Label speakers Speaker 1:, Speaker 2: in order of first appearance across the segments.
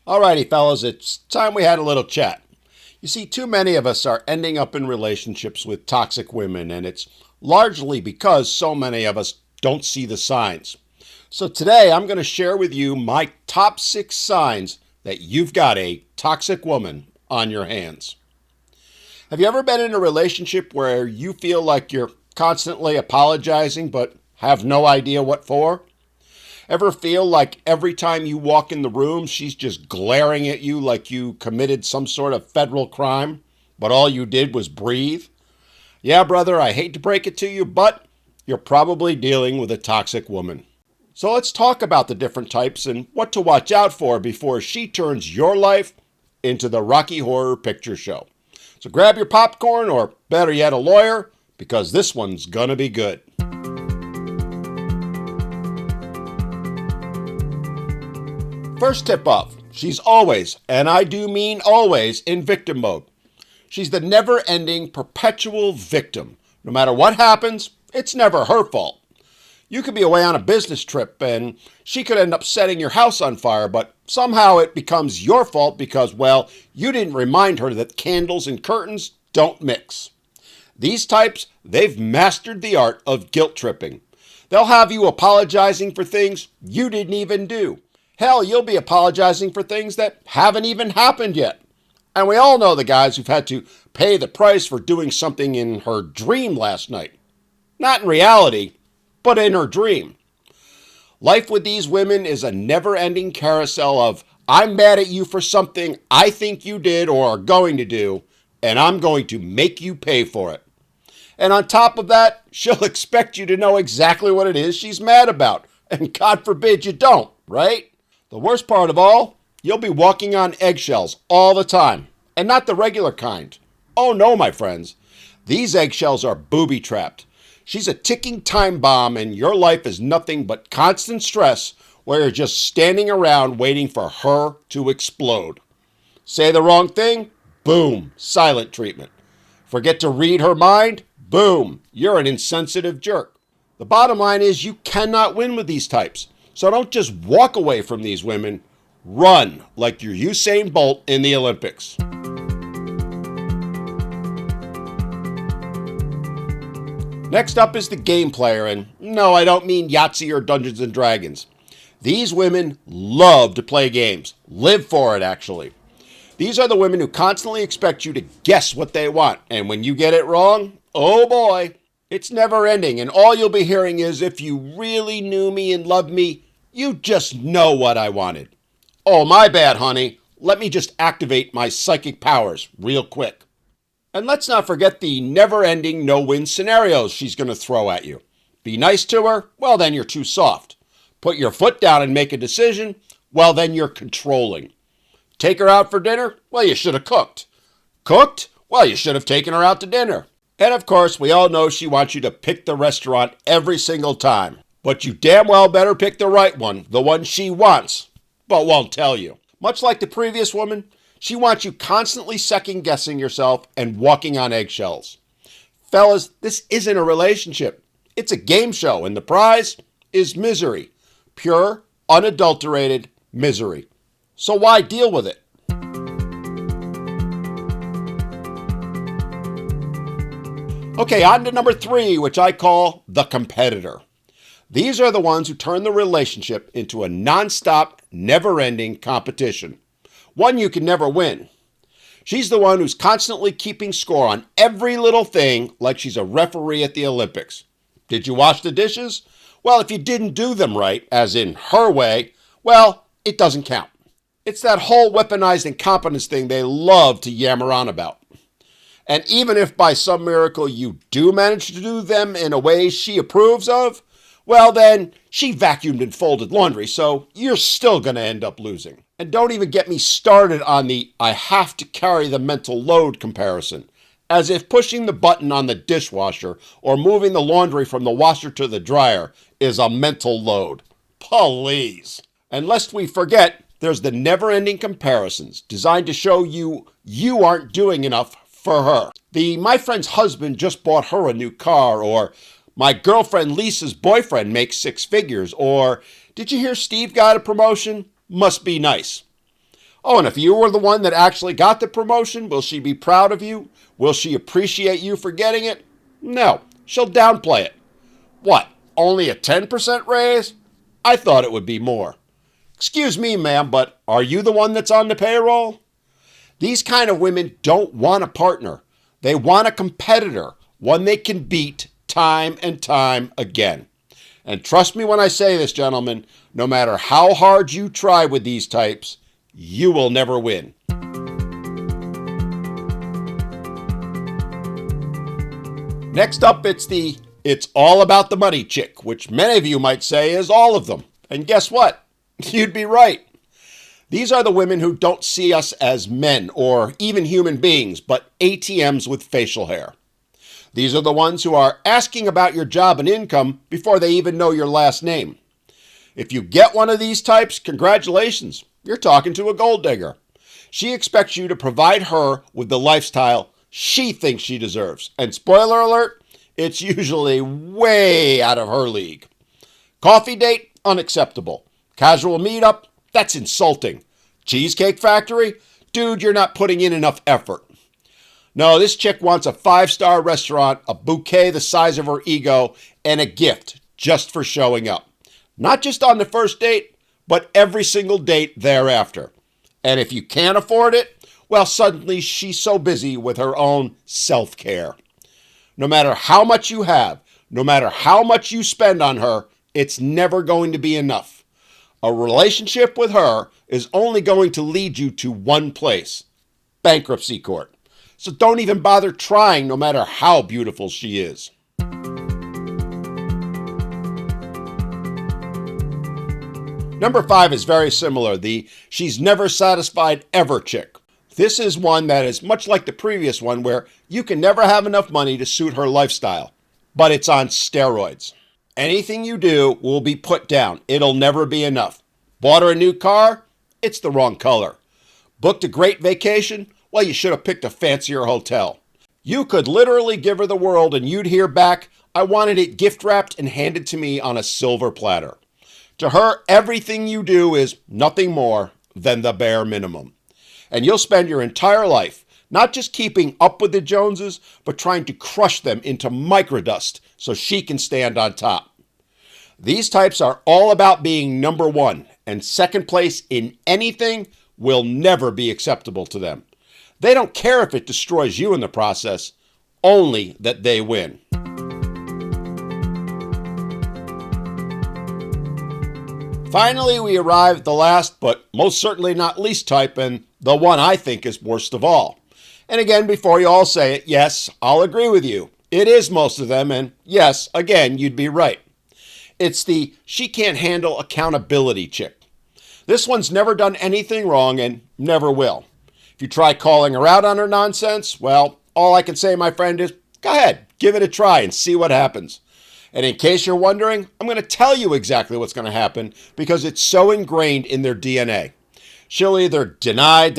Speaker 1: Alrighty, fellas, it's time we had a little chat. You see, too many of us are ending up in relationships with toxic women, and it's largely because so many of us don't see the signs. So today I'm going to share with you my top 6 signs that you've got a toxic woman on your hands. Have you ever been in a relationship where you feel like you're constantly apologizing but have no idea what for? Ever feel like every time you walk in the room, she's just glaring at you like you committed some sort of federal crime, but all you did was breathe? Yeah, brother, I hate to break it to you, but you're probably dealing with a toxic woman. So let's talk about the different types and what to watch out for before she turns your life into the Rocky Horror Picture Show. So grab your popcorn, or better yet, a lawyer, because this one's gonna be good. First tip off, she's always, and I do mean always, in victim mode. She's the never-ending, perpetual victim. No matter what happens, it's never her fault. You could be away on a business trip and she could end up setting your house on fire, but somehow it becomes your fault because, well, you didn't remind her that candles and curtains don't mix. These types, they've mastered the art of guilt tripping. They'll have you apologizing for things you didn't even do. Hell, you'll be apologizing for things that haven't even happened yet. And we all know the guys who've had to pay the price for doing something in her dream last night. Not in reality, but in her dream. Life with these women is a never-ending carousel of, I'm mad at you for something I think you did or are going to do, and I'm going to make you pay for it. And on top of that, she'll expect you to know exactly what it is she's mad about. And God forbid you don't, right? The worst part of all, you'll be walking on eggshells all the time, and not the regular kind. Oh no, my friends. These eggshells are booby-trapped. She's a ticking time bomb, and your life is nothing but constant stress where you're just standing around waiting for her to explode. Say the wrong thing? Boom, silent treatment. Forget to read her mind? Boom, you're an insensitive jerk. The bottom line is you cannot win with these types. So don't just walk away from these women. Run like you're Usain Bolt in the Olympics. Next up is the game player, and no, I don't mean Yahtzee or Dungeons and Dragons. These women love to play games. Live for it, actually. These are the women who constantly expect you to guess what they want, and when you get it wrong, oh boy, it's never ending, and all you'll be hearing is, if you really knew me and loved me, you just know what I wanted. Oh, my bad, honey. Let me just activate my psychic powers real quick. And let's not forget the never-ending no-win scenarios she's going to throw at you. Be nice to her? Well, then you're too soft. Put your foot down and make a decision? Well, then you're controlling. Take her out for dinner? Well, you should have cooked. Cooked? Well, you should have taken her out to dinner. And of course, we all know she wants you to pick the restaurant every single time. But you damn well better pick the right one, the one she wants, but won't tell you. Much like the previous woman, she wants you constantly second-guessing yourself and walking on eggshells. Fellas, this isn't a relationship. It's a game show, and the prize is misery. Pure, unadulterated misery. So why deal with it? Okay, on to number 3, which I call the competitor. These are the ones who turn the relationship into a non-stop, never-ending competition. One you can never win. She's the one who's constantly keeping score on every little thing like she's a referee at the Olympics. Did you wash the dishes? Well, if you didn't do them right, as in her way, well, it doesn't count. It's that whole weaponized incompetence thing they love to yammer on about. And even if by some miracle you do manage to do them in a way she approves of, well then, she vacuumed and folded laundry, so you're still going to end up losing. And don't even get me started on the I have to carry the mental load comparison, as if pushing the button on the dishwasher or moving the laundry from the washer to the dryer is a mental load. Please. And lest we forget, there's the never-ending comparisons designed to show you aren't doing enough for her. My friend's husband just bought her a new car, or my girlfriend Lisa's boyfriend makes 6 figures, or did you hear Steve got a promotion? Must be nice. Oh, and if you were the one that actually got the promotion, will she be proud of you? Will she appreciate you for getting it? No, she'll downplay it. What, only a 10% raise? I thought it would be more. Excuse me, ma'am, but are you the one that's on the payroll? These kind of women don't want a partner. They want a competitor, one they can beat time and time again. And trust me when I say this, gentlemen, no matter how hard you try with these types, you will never win. Next up, it's all about the money chick, which many of you might say is all of them. And guess what? You'd be right. These are the women who don't see us as men or even human beings, but ATMs with facial hair. These are the ones who are asking about your job and income before they even know your last name. If you get one of these types, congratulations, you're talking to a gold digger. She expects you to provide her with the lifestyle she thinks she deserves. And spoiler alert, it's usually way out of her league. Coffee date, unacceptable. Casual meetup, that's insulting. Cheesecake Factory, dude, you're not putting in enough effort. No, this chick wants a 5-star restaurant, a bouquet the size of her ego, and a gift just for showing up. Not just on the first date, but every single date thereafter. And if you can't afford it, well, suddenly she's so busy with her own self-care. No matter how much you have, no matter how much you spend on her, it's never going to be enough. A relationship with her is only going to lead you to one place: bankruptcy court. So don't even bother trying, no matter how beautiful she is. Number 5 is very similar, the she's never satisfied ever chick. This is one that is much like the previous one, where you can never have enough money to suit her lifestyle, but it's on steroids. Anything you do will be put down. It'll never be enough. Bought her a new car? It's the wrong color. Booked a great vacation? Well, you should have picked a fancier hotel. You could literally give her the world and you'd hear back, I wanted it gift wrapped and handed to me on a silver platter. To her, everything you do is nothing more than the bare minimum. And you'll spend your entire life not just keeping up with the Joneses, but trying to crush them into microdust so she can stand on top. These types are all about being number one, and second place in anything will never be acceptable to them. They don't care if it destroys you in the process, only that they win. Finally, we arrive at the last, but most certainly not least type, and the one I think is worst of all. And again, before you all say it, yes, I'll agree with you. It is most of them, and yes, again, you'd be right. It's the she can't handle accountability chick. This one's never done anything wrong and never will. If you try calling her out on her nonsense, well, all I can say, my friend, is go ahead, give it a try and see what happens. And in case you're wondering, I'm going to tell you exactly what's going to happen because it's so ingrained in their DNA. She'll either deny,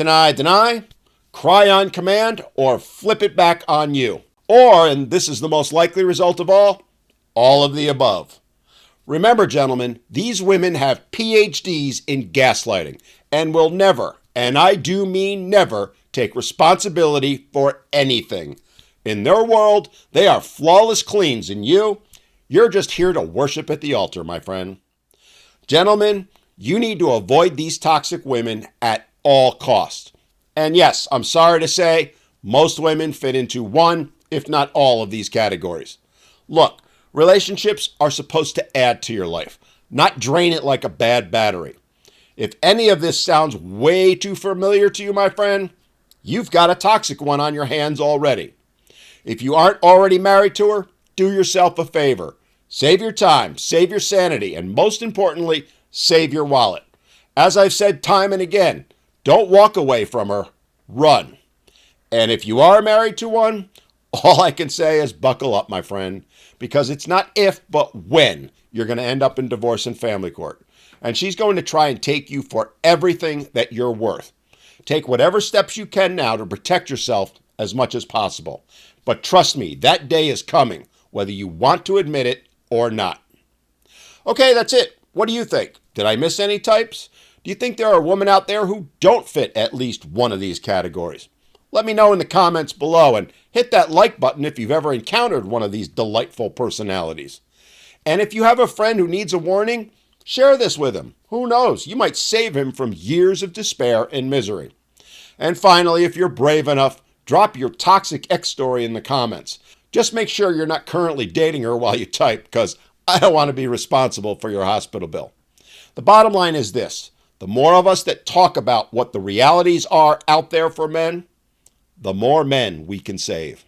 Speaker 1: cry on command, or flip it back on you. Or, and this is the most likely result of all of the above. Remember, gentlemen, these women have PhDs in gaslighting and will never, and I do mean never, take responsibility for anything. In their world, they are flawless cleans, and you're just here to worship at the altar, my friend. Gentlemen, you need to avoid these toxic women at all costs. And yes, I'm sorry to say, most women fit into one, if not all, of these categories. Look, relationships are supposed to add to your life, not drain it like a bad battery. If any of this sounds way too familiar to you, my friend, you've got a toxic one on your hands already. If you aren't already married to her, do yourself a favor. Save your time, save your sanity, and most importantly, save your wallet. As I've said time and again, don't walk away from her, run. And if you are married to one, all I can say is buckle up, my friend, because it's not if, but when you're going to end up in divorce and family court. And she's going to try and take you for everything that you're worth. Take whatever steps you can now to protect yourself as much as possible. But trust me, that day is coming, whether you want to admit it or not. Okay, that's it. What do you think? Did I miss any types? Do you think there are women out there who don't fit at least one of these categories? Let me know in the comments below and hit that like button if you've ever encountered one of these delightful personalities. And if you have a friend who needs a warning, share this with him. Who knows? You might save him from years of despair and misery. And finally, if you're brave enough, drop your toxic ex story in the comments. Just make sure you're not currently dating her while you type, because I don't want to be responsible for your hospital bill. The bottom line is this: the more of us that talk about what the realities are out there for men, the more men we can save.